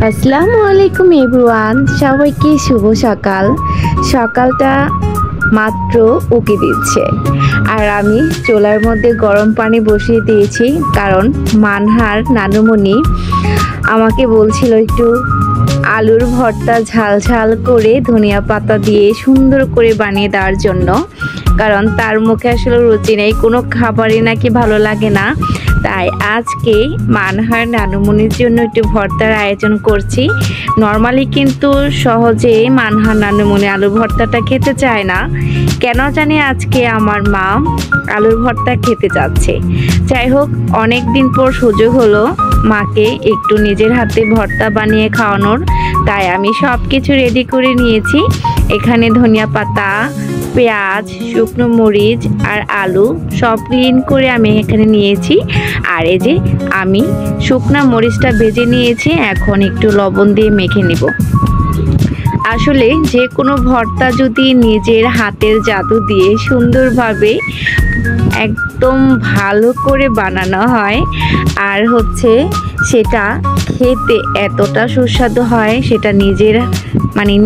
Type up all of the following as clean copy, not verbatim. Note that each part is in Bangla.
আসসালামু আলাইকুম এভরিওয়ান, সবাইকে শুভ সকাল। সকালটা মাত্র উকি দিচ্ছে আর আমি চুলার মধ্যে গরম পানি বসিয়ে দিয়েছি, কারণ মানহার নানুমণি আমাকে বলছিল একটু আলুর ভর্তা ঝাল ঝাল করে ধনিয়া পাতা দিয়ে সুন্দর করে বানিয়ে দেওয়ার জন্য। কারণ তার মুখে আসলে রুচি নেই, কোনো খাবারই নাকি ভালো লাগে না। তাই আজকে মানহার নানুমণির জন্য একটু ভর্তার আয়োজন করছি। নর্মালি কিন্তু সহজে মানহার নানুমণি আলুর ভর্তাটা খেতে চায় না, কেন জানি আজকে আমার মা আলুর ভর্তা খেতে চাচ্ছে। যাই হোক, অনেক দিন পর সুযোগ হলো মাকে একটু নিজের হাতে ভর্তা বানিয়ে খাওয়ানোর। তাই আমি সব কিছু রেডি করে নিয়েছি। এখানে ধনিয়া পাতা, পেঁয়াজ, শুকনো মরিচ আর আলু সব ক্লিন করে আমি এখানে নিয়েছি। আর এই যে আমি শুকনা মরিচটা ভেজে নিয়েছি, এখন একটু লবণ দিয়ে মেখে নিব। আসলে যে কোনো ভর্তা যদি নিজের হাতের জাদু দিয়ে সুন্দরভাবে একদম ভালো করে বানানো হয় আর সেটা খেতে এতটা সুস্বাদু হয়, সেটা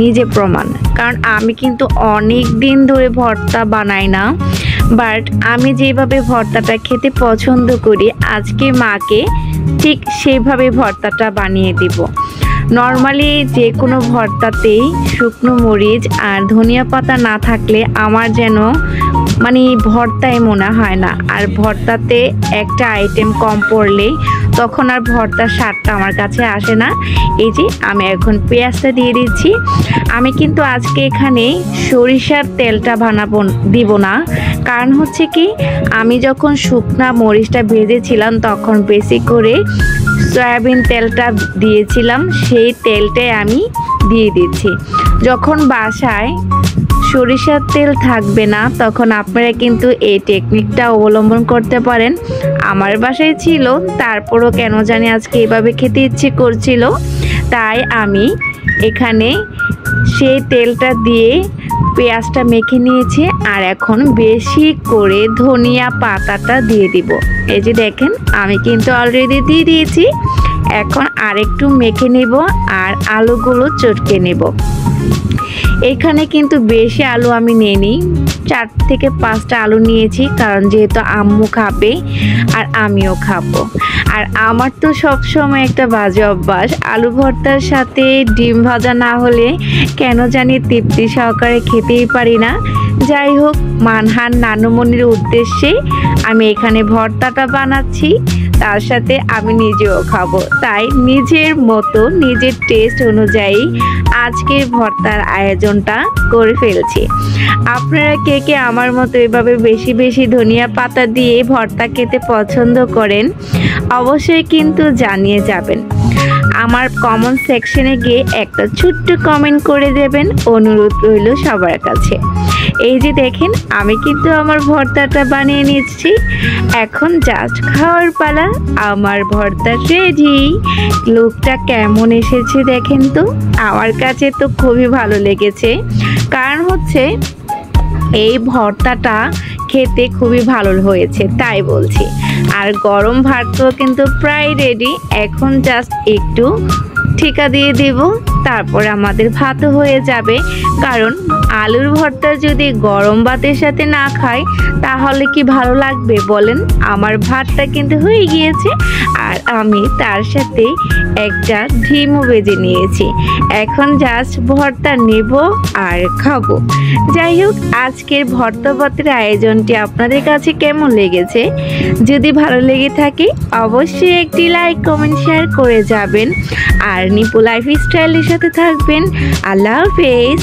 নিজে প্রমাণ। কারণ আমি কিন্তু অনেক দিন ধরে ভর্তা বানাই না, বাট আমি যেভাবে ভর্তাটা খেতে পছন্দ করি আজকে মাকে ঠিক সেভাবে ভর্তাটা বানিয়ে দিব। নর্মালি যে কোনো ভর্তাতেই শুকনো মরিচ আর ধনিয়া পাতা না থাকলে আমার যেন ভর্তাই মনে হয় না। আর ভর্তাতে একটা আইটেম কম পড়লে তখন আর ভর্তার স্বাদটা আমার কাছে আসে না। এই যে আমি এখন পেঁয়াজটা দিয়ে দিচ্ছি। আমি কিন্তু আজকে এখানে সরিষার তেলটা দিব না, কারণ কি আমি যখন শুকনা মরিচটা ভেজেছিলাম তখন বেশি করে সয়াবিন তেলটা দিয়েছিলাম, সেই তেলটাই আমি দিয়ে দিচ্ছি। যখন বাসায় সরিষার তেল থাকবে না তখন আপনারা কিন্তু এই টেকনিকটা অবলম্বন করতে পারেন। আমার বাসায় ছিল, তারপরও কেন জানি আজকে এভাবে খেতে ইচ্ছে করছিল, তাই আমি এখানে সেই তেলটা দিয়ে পেঁয়াজটা মেখে নিয়েছি। আর এখন বেশি করে ধনিয়া পাতাটা দিয়ে দিব। এই যে দেখেন, আমি কিন্তু অলরেডি দিয়ে দিয়েছি। এখন আরেকটু মেখে নেব আর আলুগুলো চটকে নেব। এখানে কিন্তু বেশি আলু আমি নিইনি, 4 থেকে 5টা আলু নিয়েছি, কারণ যেহেতু আম্মু খাবে আর আমিও খাবো। আর আমার তো সবসময় একটা বাজে অভ্যাস, আলু ভর্তার সাথে ডিম ভাজা না হলে কেন জানি তৃপ্তি সহকারে খেতেই পারি না। যাই হোক, মানহার নানুমণির উদ্দেশ্যে আমি এখানে ভর্তাটা বানাচ্ছি, তার সাথে আমি নিজেও খাবো। তাই নিজের মতো নিজের টেস্ট অনুযায়ী আজকের ভর্তার আয়োজনটা করে ফেলছি। আপনারা কে কে আমার মতো এভাবে বেশি বেশি ধনিয়া পাতা দিয়ে ভর্তা খেতে পছন্দ করেন অবশ্যই কিন্তু জানিয়ে যাবেন। আমার কমেন্ট সেকশনে গিয়ে একটা ছোট্ট কমেন্ট করে দেবেন, অনুরোধ রইল সবার কাছে। এই যে দেখেন, আমি কিন্তু আমার ভর্তাটা বানিয়ে নিচ্ছি। এখন জাস্ট খাওয়ার পালা। আমার ভর্তা রেডি। লুকটা কেমন এসেছে দেখেন তো, আমার কাছে তো খুবই ভালো লেগেছে। কারণ এই ভর্তাটা খেতে খুবই ভালো হয়েছে, তাই বলছি। আর গরম ভাতও কিন্তু প্রায় রেডি। এখন জাস্ট একটু ঠিকা দিয়ে দেব, তারপরে আমাদের ভাতও হয়ে যাবে। কারণ আলুর ভর্তা যদি গরম ভাতের সাথে না খাই তাহলে কি ভালো লাগবে বলেন। আমার ভাতটা কিন্তু হয়ে গিয়েছে আর আমি তার সাথে একটা ডিমও ভেজে নিয়েছি। এখন জাস্ট ভর্তা নেব আর খাবো। যাই হোক, আজকের ভর্তা ভাতের আয়োজনটি আপনাদের কাছে কেমন লেগেছে? যদি ভালো লেগে থাকে অবশ্যই একটি লাইক, কমেন্ট, শেয়ার করে যাবেন। আর নিপু লাইফস্টাইলের সাথে থাকবেন। আল্লাহ হাফেজ।